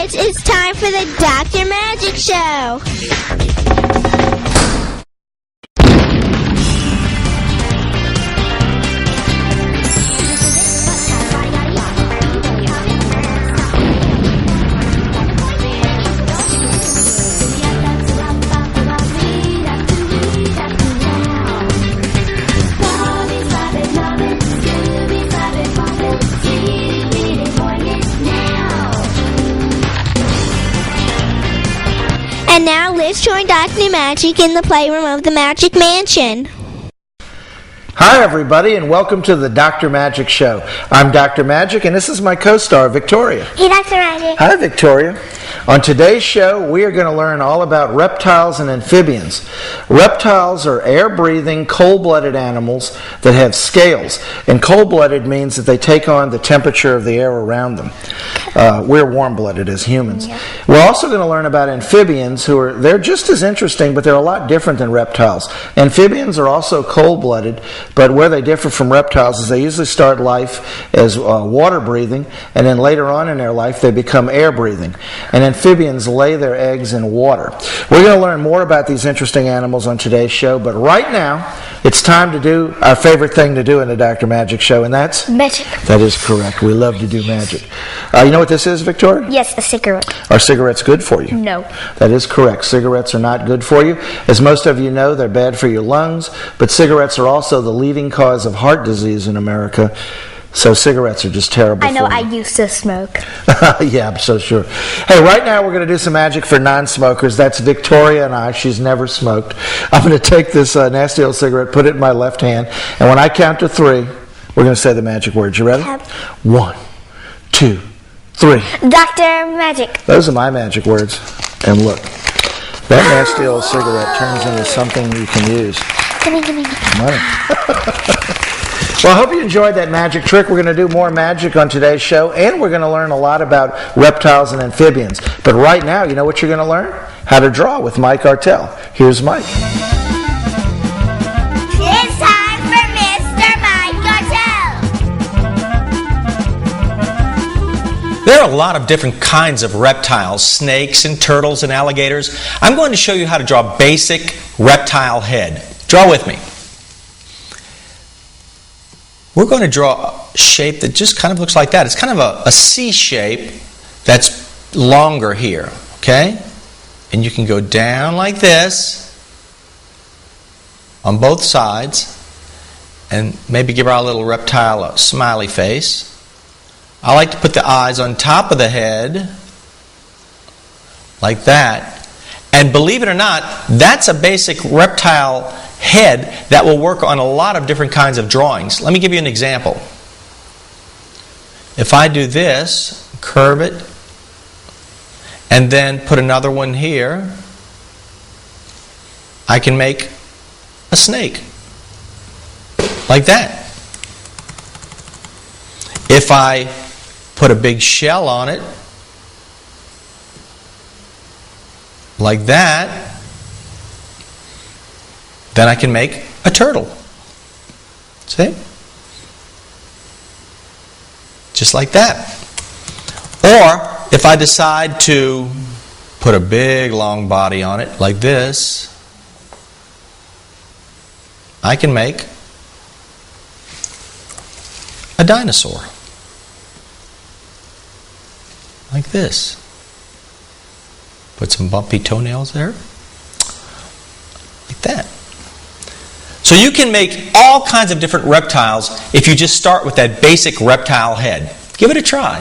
kids, it's time for the Dr. Magic Show. And now let's join Dr. Magic in the playroom of the Magic Mansion. Hi everybody, and welcome to the Dr. Magic Show. I'm Dr. Magic, and this is my co-star, Victoria. Hey, Dr. Magic. Hi, Victoria. On today's show, we are going to learn all about reptiles and amphibians. Reptiles are air-breathing, cold-blooded animals that have scales. And cold-blooded means that they take on the temperature of the air around them. We're warm-blooded as humans. Yeah. We're also going to learn about amphibians, they're just as interesting, but they're a lot different than reptiles. Amphibians are also cold-blooded, but where they differ from reptiles is they usually start life as water-breathing, and then later on in their life they become air-breathing. And amphibians lay their eggs in water. We're going to learn more about these interesting animals on today's show, but right now it's time to do our favorite thing to do in the Dr. Magic Show, and that's? Magic. That is correct. We love to do magic. You know what this is, Victoria? Yes, a cigarette. Are cigarettes good for you? No. That is correct. Cigarettes are not good for you. As most of you know, they're bad for your lungs, but cigarettes are also the leading cause of heart disease in America. So cigarettes are just terrible for you. I used to smoke. Yeah, I'm so sure. Hey, right now we're going to do some magic for non-smokers. That's Victoria and I. She's never smoked. I'm going to take this nasty old cigarette, put it in my left hand, and when I count to 3, we're going to say the magic words. You ready? Yep. 1, 2, 3. Dr. Magic. Those are my magic words. And look, that nasty old cigarette turns into something you can use. Gimme. Money. Well, I hope you enjoyed that magic trick. We're going to do more magic on today's show, and we're going to learn a lot about reptiles and amphibians. But right now, you know what you're going to learn? How to draw with Mike Artell. Here's Mike. It's time for Mr. Mike Artell. There are a lot of different kinds of reptiles, snakes and turtles and alligators. I'm going to show you how to draw a basic reptile head. Draw with me. We're going to draw a shape that just kind of looks like that. It's kind of a C shape that's longer here, okay? And you can go down like this on both sides and maybe give our little reptile a smiley face. I like to put the eyes on top of the head like that. And believe it or not, that's a basic reptile head that will work on a lot of different kinds of drawings. Let me give you an example. If I do this, curve it, and then put another one here, I can make a snake like that. If I put a big shell on it like that, then I can make a turtle. See? Just like that. Or if I decide to put a big long body on it like this, I can make a dinosaur. Like this. Put some bumpy toenails there. Like that. So you can make all kinds of different reptiles if you just start with that basic reptile head. Give it a try.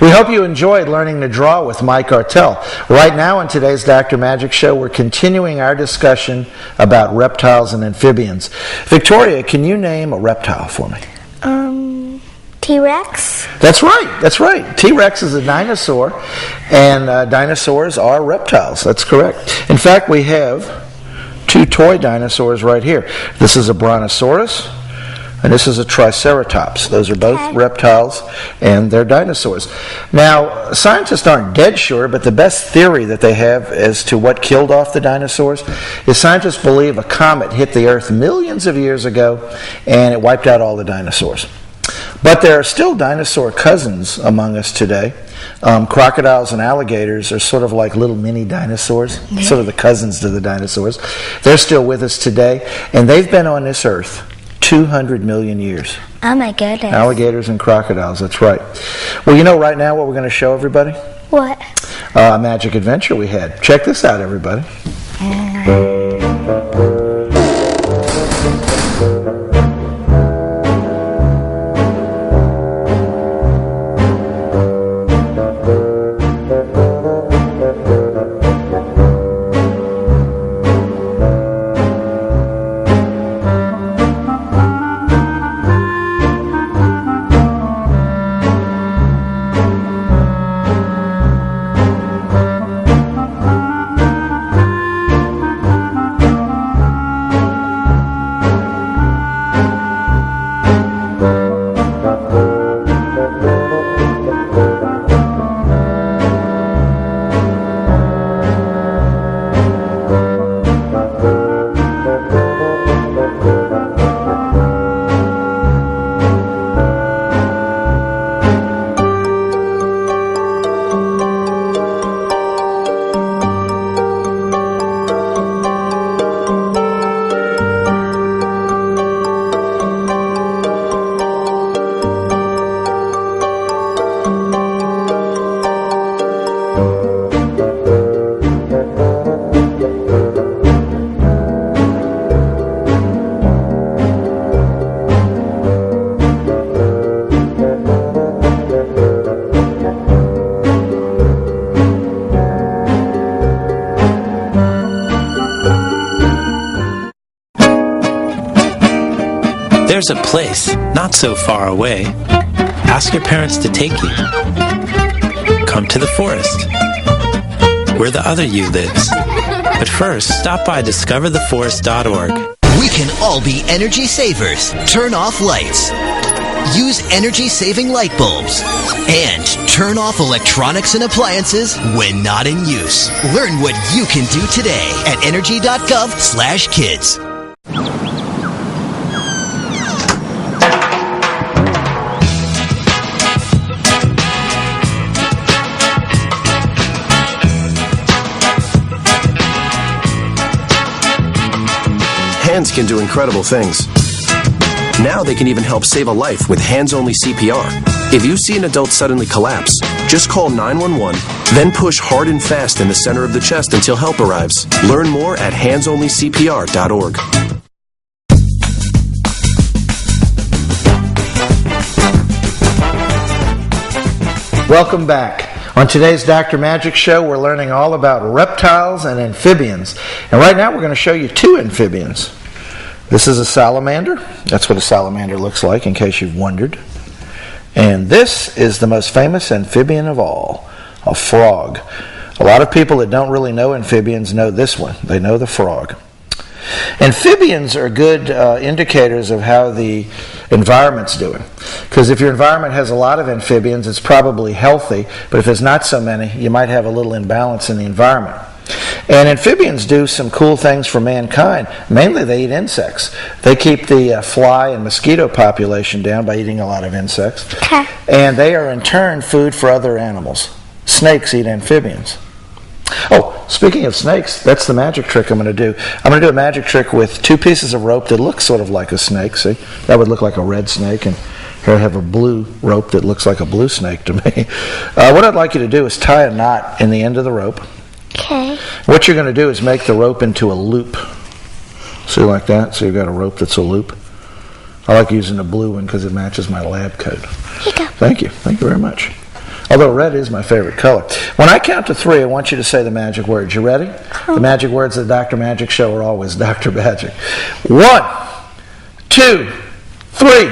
We hope you enjoyed learning to draw with Mike Artell. Right now on today's Dr. Magic Show, we're continuing our discussion about reptiles and amphibians. Victoria, can you name a reptile for me? T-Rex? That's right. T-Rex is a dinosaur, and dinosaurs are reptiles. That's correct. In fact, we have 2 toy dinosaurs right here. This is a brontosaurus, and this is a triceratops. Those are both reptiles, and they're dinosaurs. Now, scientists aren't dead sure, but the best theory that they have as to what killed off the dinosaurs is scientists believe a comet hit the Earth millions of years ago, and it wiped out all the dinosaurs. But there are still dinosaur cousins among us today. Crocodiles and alligators are sort of like little mini dinosaurs, sort of the cousins to the dinosaurs. They're still with us today, and they've been on this earth 200 million years. Oh my goodness. Alligators and crocodiles, that's right. Well, you know right now what we're going to show everybody? What? A magic adventure we had. Check this out, everybody. There's a place not so far away. Ask your parents to take you. Come to the forest, where the other you lives. But first, stop by discovertheforest.org. We can all be energy savers. Turn off lights. Use energy-saving light bulbs. And turn off electronics and appliances when not in use. Learn what you can do today at energy.gov/kids. Hands can do incredible things. Now they can even help save a life with hands-only CPR. If you see an adult suddenly collapse, just call 911, then push hard and fast in the center of the chest until help arrives. Learn more at handsonlycpr.org. Welcome back. On today's Dr. Magic Show, we're learning all about reptiles and amphibians. And right now we're going to show you two amphibians. This is a salamander. That's what a salamander looks like, in case you've wondered. And this is the most famous amphibian of all, a frog. A lot of people that don't really know amphibians know this one. They know the frog. Amphibians are good indicators of how the environment's doing. Because if your environment has a lot of amphibians, it's probably healthy. But if there's not so many, you might have a little imbalance in the environment. And amphibians do some cool things for mankind. Mainly they eat insects. They keep the fly and mosquito population down by eating a lot of insects. Okay. And they are in turn food for other animals. Snakes eat amphibians. Oh, speaking of snakes, that's the magic trick I'm going to do. I'm going to do a magic trick with two pieces of rope that look sort of like a snake. See? That would look like a red snake, and here I have a blue rope that looks like a blue snake to me. What I'd like you to do is tie a knot in the end of the rope. Okay. What you're going to do is make the rope into a loop. See, like that? So you've got a rope that's a loop. I like using the blue one because it matches my lab coat. Here you go. Thank you. Thank you very much. Although red is my favorite color. When I count to 3, I want you to say the magic words. You ready? The magic words of the Dr. Magic Show are always Dr. Magic. 1, 2, 3.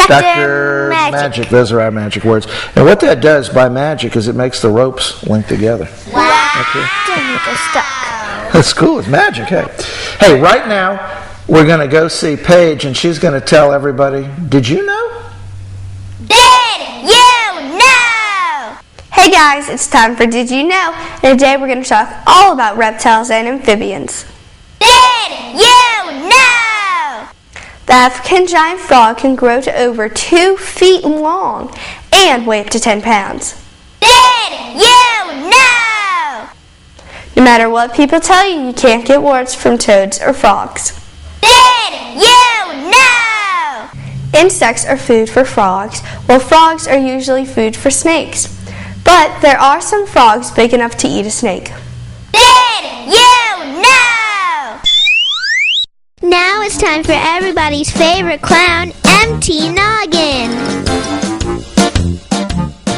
Dr. Magic. Those are our magic words. And what that does by magic is it makes the ropes link together. Wow. Okay. Didn't get stuck. That's cool. It's magic, hey. Hey, right now, we're going to go see Paige, and she's going to tell everybody, did you know? Did you know? Hey guys, it's time for Did You Know? And today we're going to talk all about reptiles and amphibians. Did you know? The African giant frog can grow to over 2 feet long and weigh up to 10 pounds. Did you know? No matter what people tell you, you can't get words from toads or frogs. Did you know? Insects are food for frogs, while frogs are usually food for snakes. But there are some frogs big enough to eat a snake. Did you know? Now it's time for everybody's favorite clown, MT Noggin.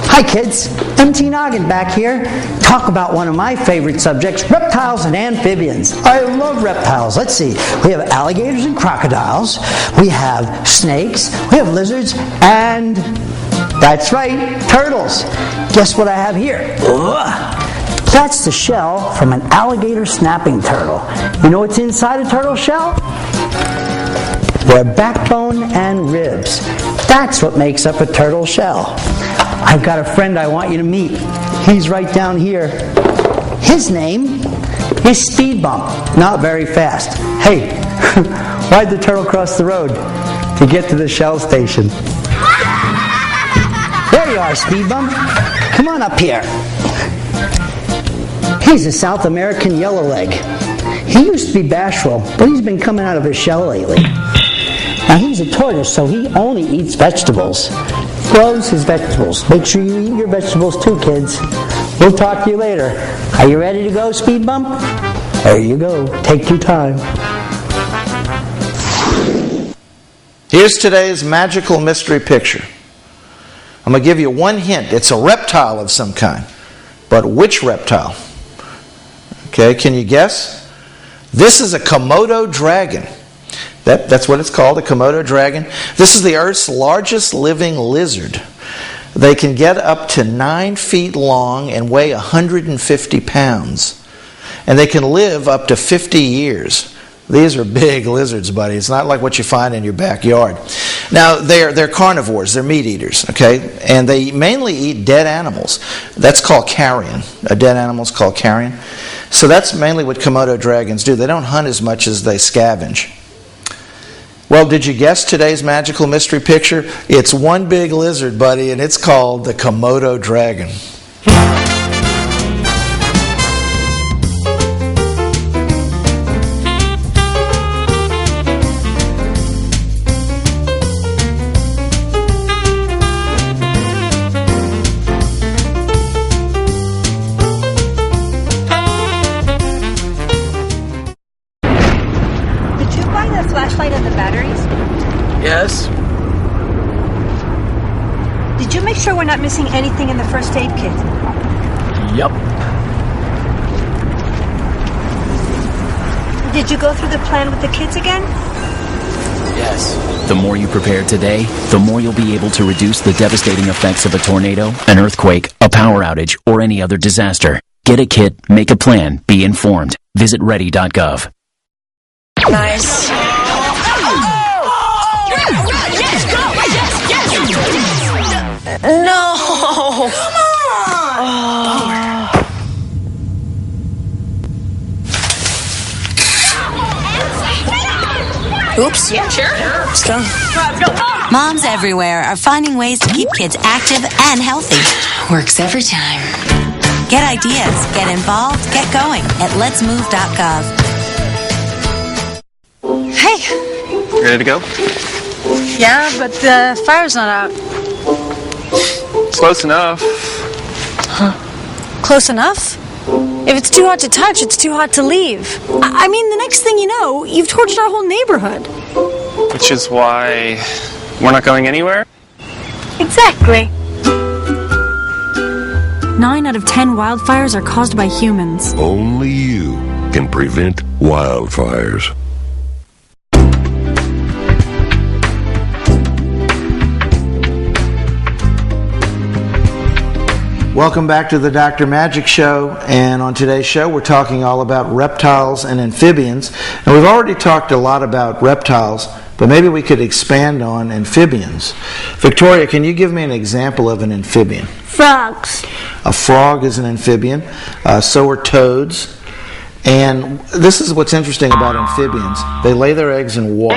Hi kids, MT Noggin back here. Talk about one of my favorite subjects, reptiles and amphibians. I love reptiles. Let's see. We have alligators and crocodiles. We have snakes. We have lizards. And that's right, turtles. Guess what I have here? That's the shell from an alligator snapping turtle. You know what's inside a turtle shell? Their backbone and ribs. That's what makes up a turtle shell. I've got a friend I want you to meet. He's right down here. His name is Speed Bump. Not very fast. Hey, why'd the turtle cross the road? To get to the Shell station. There you are, Speed Bump. Come on up here. He's a South American yellowleg. He used to be bashful, but he's been coming out of his shell lately. Now he's a tortoise, so he only eats vegetables. Grows his vegetables. Make sure you eat your vegetables too, kids. We'll talk to you later. Are you ready to go, Speed Bump? There you go. Take your time. Here's today's magical mystery picture. I'm going to give you one hint. It's a reptile of some kind. But which reptile? Okay, can you guess? This is a Komodo dragon. That's what it's called, a Komodo dragon. This is the Earth's largest living lizard. They can get up to 9 feet long and weigh 150 pounds. And they can live up to 50 years. These are big lizards, buddy. It's not like what you find in your backyard. Now, they're carnivores. They're meat eaters, okay? And they mainly eat dead animals. That's called carrion. A dead animal is called carrion. So that's mainly what Komodo dragons do. They don't hunt as much as they scavenge. Well, did you guess today's magical mystery picture? It's one big lizard, buddy, and it's called the Komodo dragon. Flashlight and the batteries? Yes. Did you make sure we're not missing anything in the first aid kit? Yep. Did you go through the plan with the kids again? Yes. The more you prepare today, the more you'll be able to reduce the devastating effects of a tornado, an earthquake, a power outage, or any other disaster. Get a kit, make a plan, be informed. Visit ready.gov. Nice. No! Come on! Oops. Yeah, sure. Moms everywhere are finding ways to keep kids active and healthy. Works every time. Get ideas, get involved, get going at letsmove.gov. Hey. Ready to go? Yeah, but the fire's not out. Close enough. Huh. Close enough? If it's too hot to touch, it's too hot to leave. I mean, the next thing you know, you've torched our whole neighborhood. Which is why we're not going anywhere? Exactly. 9 out of 10 wildfires are caused by humans. Only you can prevent wildfires. Welcome back to the Dr. Magic Show, and on today's show we're talking all about reptiles and amphibians. And we've already talked a lot about reptiles, but maybe we could expand on amphibians. Victoria, can you give me an example of an amphibian? Frogs. A frog is an amphibian. So are toads. And this is what's interesting about amphibians. They lay their eggs in water.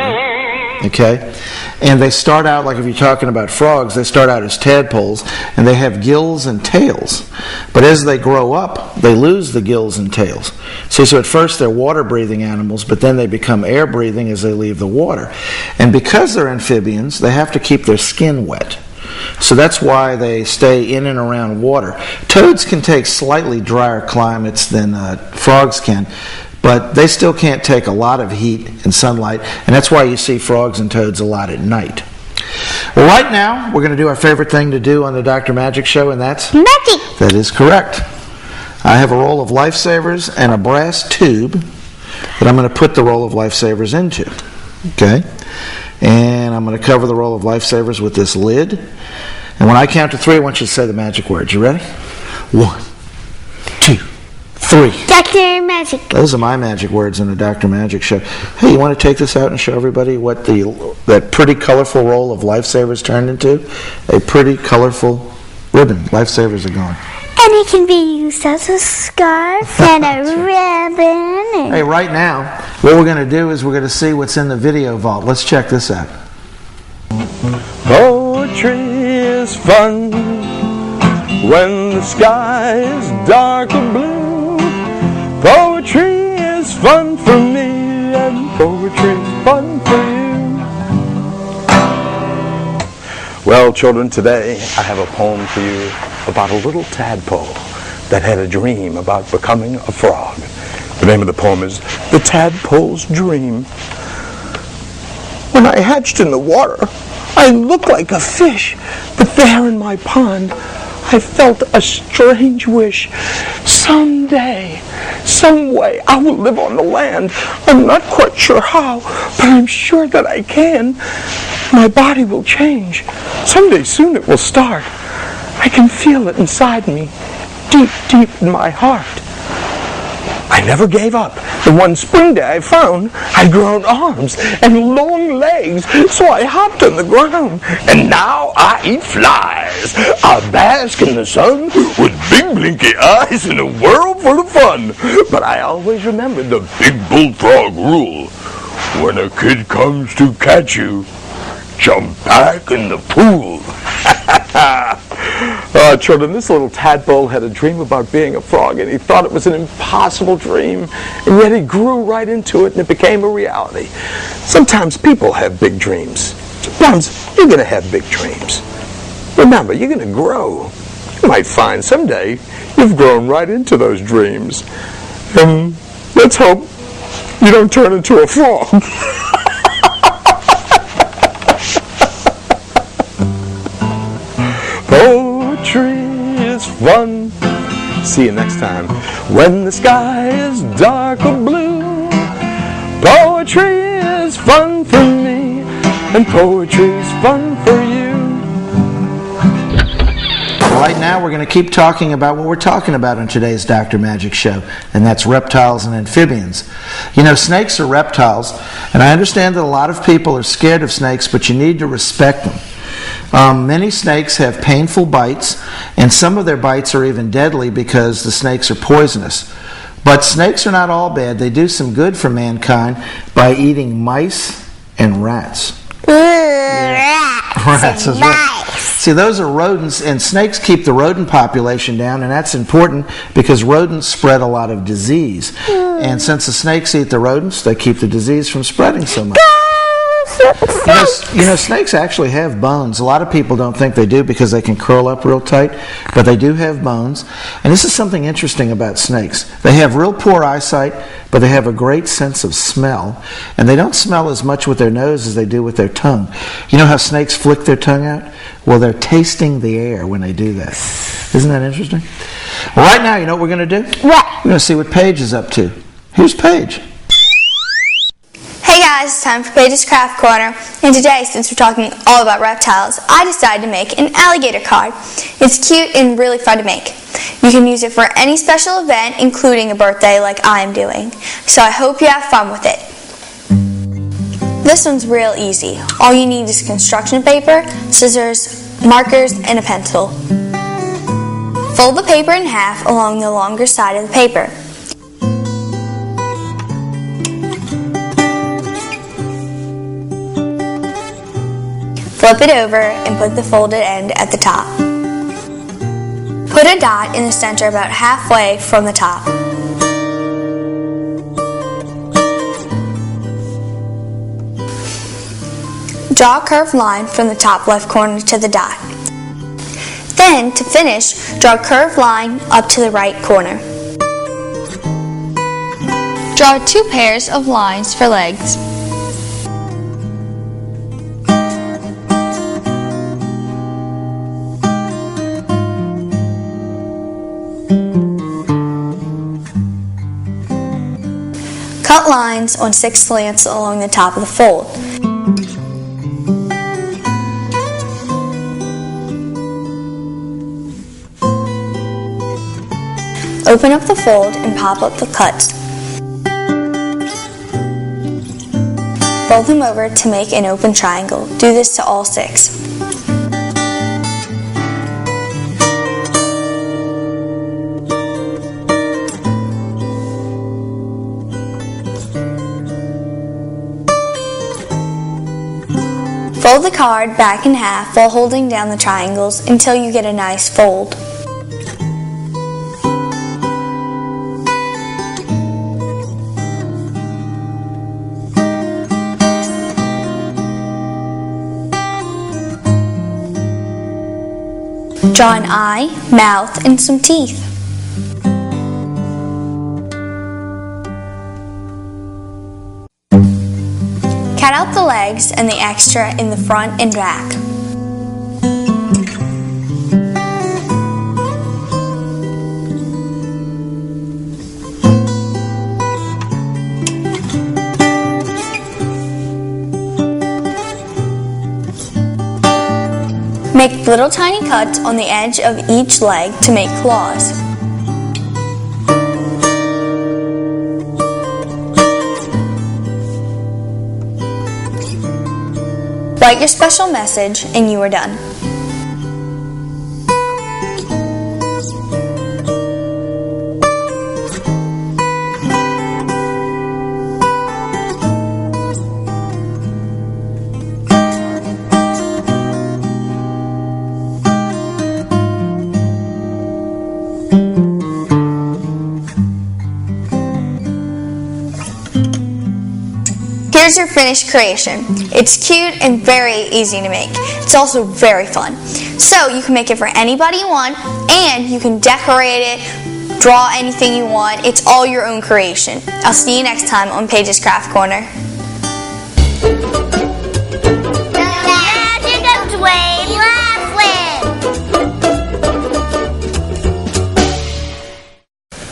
Okay? And they start out, like if you're talking about frogs, they start out as tadpoles, and they have gills and tails. But as they grow up, they lose the gills and tails. See, so at first they're water-breathing animals, but then they become air-breathing as they leave the water. And because they're amphibians, they have to keep their skin wet. So that's why they stay in and around water. Toads can take slightly drier climates than frogs can, but they still can't take a lot of heat and sunlight, and that's why you see frogs and toads a lot at night. Well, right now, we're going to do our favorite thing to do on the Dr. Magic Show, and that's... magic! That is correct. I have a roll of Lifesavers and a brass tube that I'm going to put the roll of Lifesavers into. Okay? And I'm going to cover the roll of Lifesavers with this lid. And when I count to 3, I want you to say the magic words. You ready? 1, 2, 3. Dr. Magic. Those are my magic words in the Dr. Magic Show. Hey, you want to take this out and show everybody what that pretty colorful roll of Lifesavers turned into? A pretty colorful ribbon. Lifesavers are gone. And it can be used as a scarf and a ribbon. Hey, right now, what we're going to do is we're going to see what's in the video vault. Let's check this out. Poetry is fun when the sky is dark or blue. Poetry is fun for me, and poetry is fun for you. Well, children, today I have a poem for you about a little tadpole that had a dream about becoming a frog. The name of the poem is The Tadpole's Dream. When I hatched in the water, I looked like a fish, but there in my pond, I felt a strange wish. Someday, some way, I will live on the land. I'm not quite sure how, but I'm sure that I can. My body will change. Someday soon it will start. I can feel it inside me, deep, deep in my heart. I never gave up. The one spring day I found I'd grown arms and long legs, so I hopped on the ground. And now I eat flies. I bask in the sun with big blinky eyes in a world full of fun. But I always remember the big bullfrog rule. When a kid comes to catch you, jump back in the pool. Children, this little tadpole had a dream about being a frog, and he thought it was an impossible dream, and yet he grew right into it, and it became a reality. Sometimes people have big dreams. Sometimes you're going to have big dreams. Remember, you're going to grow. You might find someday you've grown right into those dreams. And let's hope you don't turn into a frog. Poetry is fun. See you next time. When the sky is dark or blue, poetry is fun for me, and poetry is fun for you. Right now, we're going to keep talking about what we're talking about on today's Dr. Magic Show, and that's reptiles and amphibians. You know, snakes are reptiles, and I understand that a lot of people are scared of snakes, but you need to respect them. Many snakes have painful bites, and some of their bites are even deadly because the snakes are poisonous. But snakes are not all bad. They do some good for mankind by eating mice and rats. Rats is right. See, those are rodents, and snakes keep the rodent population down, and that's important because rodents spread a lot of disease. And since the snakes eat the rodents, they keep the disease from spreading so much. You know, snakes actually have bones. A lot of people don't think they do because they can curl up real tight, but they do have bones. And this is something interesting about snakes. They have real poor eyesight, but they have a great sense of smell. And they don't smell as much with their nose as they do with their tongue. You know how snakes flick their tongue out? Well, they're tasting the air when they do that. Isn't that interesting? Well, right now, you know what we're going to do? What? We're going to see what Paige is up to. Here's Paige. Hey guys, it's time for Paige's Craft Corner, and today, since we're talking all about reptiles, I decided to make an alligator card. It's cute and really fun to make. You can use it for any special event, including a birthday like I am doing. So I hope you have fun with it. This one's real easy. All you need is construction paper, scissors, markers, and a pencil. Fold the paper in half along the longer side of the paper. Flip it over and put the folded end at the top. Put a dot in the center about halfway from the top. Draw a curved line from the top left corner to the dot. Then, to finish, draw a curved line up to the right corner. Draw 2 pairs of lines for legs. Cut lines on 6 slants along the top of the fold. Open up the fold and pop up the cuts. Fold them over to make an open triangle. Do this to all 6. Fold the card back in half while holding down the triangles until you get a nice fold. Draw an eye, mouth, and some teeth. Cut out the legs and the extra in the front and back. Make little tiny cuts on the edge of each leg to make claws. Write your special message and you are done. Here's your finished creation. It's cute and very easy to make. It's also very fun. So you can make it for anybody you want, and you can decorate it, draw anything you want. It's all your own creation. I'll see you next time on Paige's Craft Corner. The magic of Dwayne Laughlin.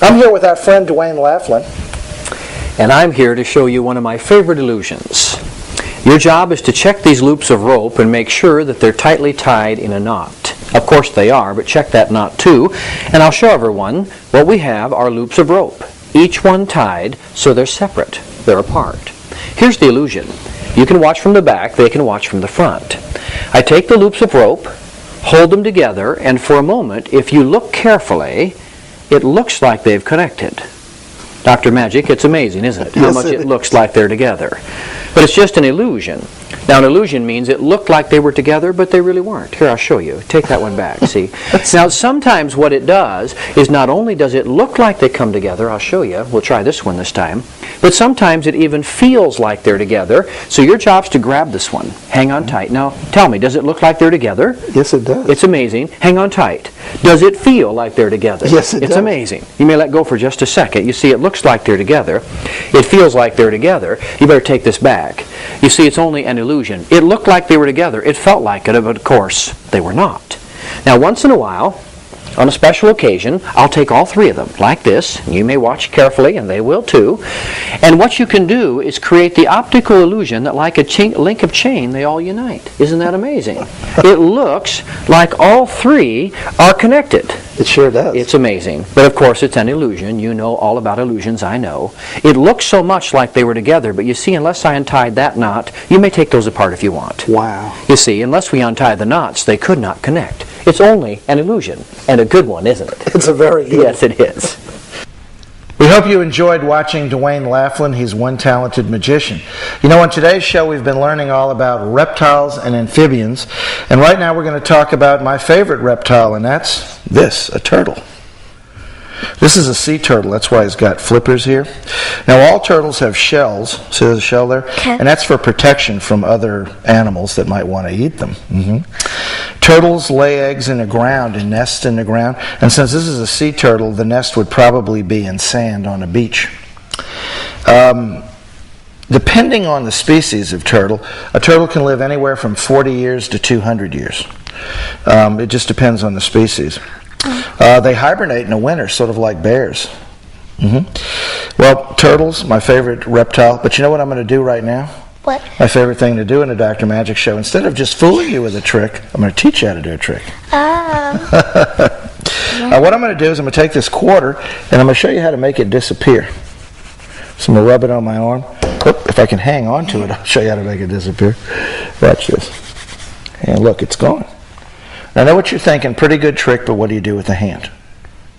I'm here with our friend Dwayne Laughlin. And I'm here to show you one of my favorite illusions. Your job is to check these loops of rope and make sure that they're tightly tied in a knot. Of course they are, but check that knot too. And I'll show everyone what we have are loops of rope, each one tied so they're separate, they're apart. Here's the illusion. You can watch from the back, they can watch from the front. I take the loops of rope, hold them together, and for a moment, if you look carefully, it looks like they've connected. Dr. Magic, it's amazing, isn't it? How much it looks like they're together. But it's just an illusion. Now, an illusion means it looked like they were together, but they really weren't. Here, I'll show you. Take that one back, see? Now, sometimes what it does is not only does it look like they come together, I'll show you. We'll try this one this time. But sometimes it even feels like they're together. So your job's to grab this one. Hang on tight. Now, tell me, does it look like they're together? Yes, it does. It's amazing. Hang on tight. Does it feel like they're together? Yes, it does. It's amazing. You may let go for just a second. You see, it looks like they're together. It feels like they're together. You better take this back. You see, it's only an illusion. It looked like they were together. It felt like it, but of course, they were not. Now, once in a while, on a special occasion, I'll take all 3 of them, like this. You may watch carefully, and they will too. And what you can do is create the optical illusion that like a link of chain, they all unite. Isn't that amazing? It looks like all 3 are connected. It sure does. It's amazing. But of course, it's an illusion. You know all about illusions, I know. It looks so much like they were together, but you see, unless I untied that knot, you may take those apart if you want. Wow. You see, unless we untie the knots, they could not connect. It's only an illusion. And a good one, isn't it? It's a very good Yes, it is. We hope hope you enjoyed watching Dwayne Laughlin. He's one talented magician. You know, on today's show, we've been learning all about reptiles and amphibians. And right now, we're going to talk about my favorite reptile, and that's this, a turtle. This is a sea turtle. That's why it's got flippers here. Now, all turtles have shells. See there's a shell there? Okay. And that's for protection from other animals that might want to eat them. Turtles lay eggs in the ground and nest in the ground. And since this is a sea turtle, the nest would probably be in sand on a beach. Depending on the species of turtle, a turtle can live anywhere from 40 years to 200 years. It just depends on the species. They hibernate in the winter, sort of like bears. Well, turtles, my favorite reptile. But you know what I'm going to do right now? What? My favorite thing to do in a Dr. Magic show. Instead of just fooling you with a trick, I'm going to teach you how to do a trick. What I'm going to do is I'm going to take this quarter, and I'm going to show you how to make it disappear. So I'm going to rub it on my arm. If I can hang on to it, I'll show you how to make it disappear. Watch this. And look, it's gone. Now, I know what you're thinking, pretty good trick, but what do you do with the hand?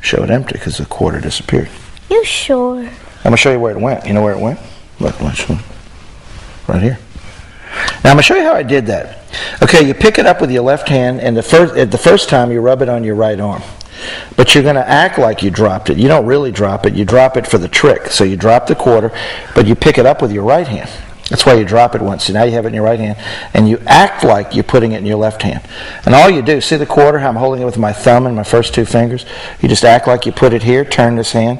Show it empty because the quarter disappeared. You sure? I'm going to show you where it went. You know where it went? Look, right here. Now, I'm going to show you how I did that. Okay, you pick it up with your left hand, and the first time you rub it on your right arm. But you're going to act like you dropped it. You don't really drop it. You drop it for the trick. So you drop the quarter, but you pick it up with your right hand. That's why you drop it once. So now you have it in your right hand, and you act like you're putting it in your left hand. And all you do, see the quarter, how I'm holding it with my thumb and my first two fingers? You just act like you put it here, turn this hand,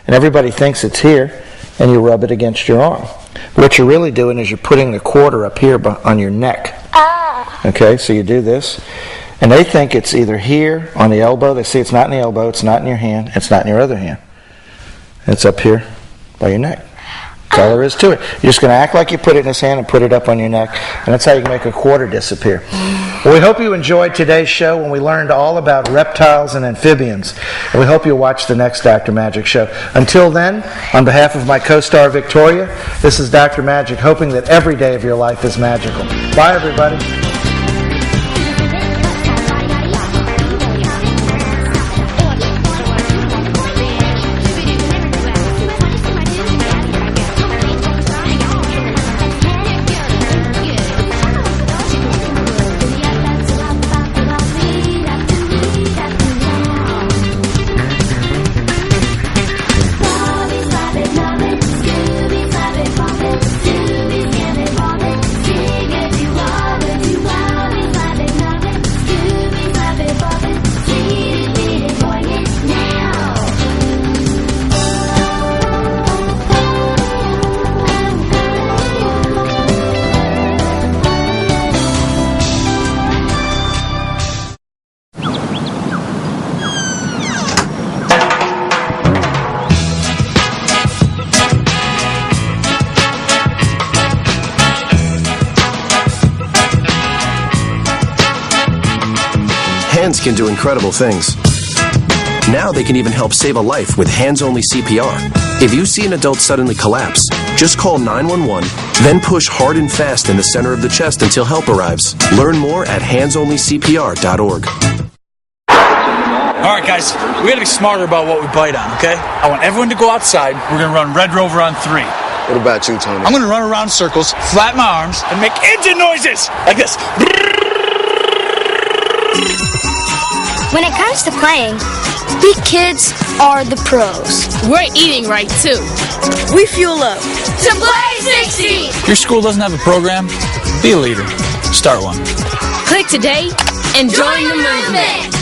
and everybody thinks it's here, and you rub it against your arm. But what you're really doing is you're putting the quarter up here on your neck. Okay, so you do this, and they think it's either here on the elbow. They see it's not in the elbow, it's not in your hand, it's not in your other hand. It's up here by your neck. That's all there is to it. You're just going to act like you put it in his hand and put it up on your neck, and that's how you can make a quarter disappear. Well, we hope you enjoyed today's show when we learned all about reptiles and amphibians, and we hope you'll watch the next Dr. Magic show. Until then, on behalf of my co-star Victoria, this is Dr. Magic, hoping that every day of your life is magical. Bye, everybody. Hands can do incredible things. Now they can even help save a life with hands-only CPR. If you see an adult suddenly collapse, just call 911, then push hard and fast in the center of the chest until help arrives. Learn more at handsonlycpr.org. All right, guys, we got to be smarter about what we bite on, okay? I want everyone to go outside. We're going to run Red Rover on 3. What about you, Tony? I'm going to run around circles, flatten my arms, and make engine noises like this. When it comes to playing, we kids are the pros. We're eating right, too. We fuel up to play 60. If your school doesn't have a program, be a leader. Start one. Click today and join the movement.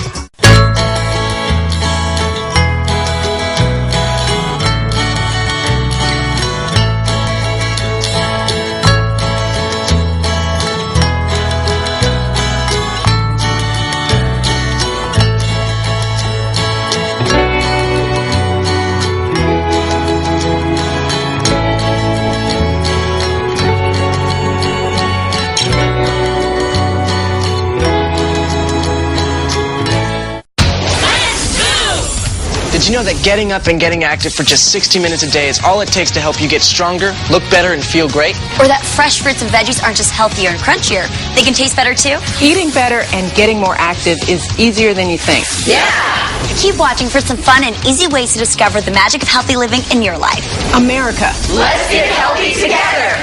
Did you know that getting up and getting active for just 60 minutes a day is all it takes to help you get stronger, look better, and feel great? Or that fresh fruits and veggies aren't just healthier and crunchier, they can taste better too? Eating better and getting more active is easier than you think. Yeah! Keep watching for some fun and easy ways to discover the magic of healthy living in your life. America. Let's get healthy together.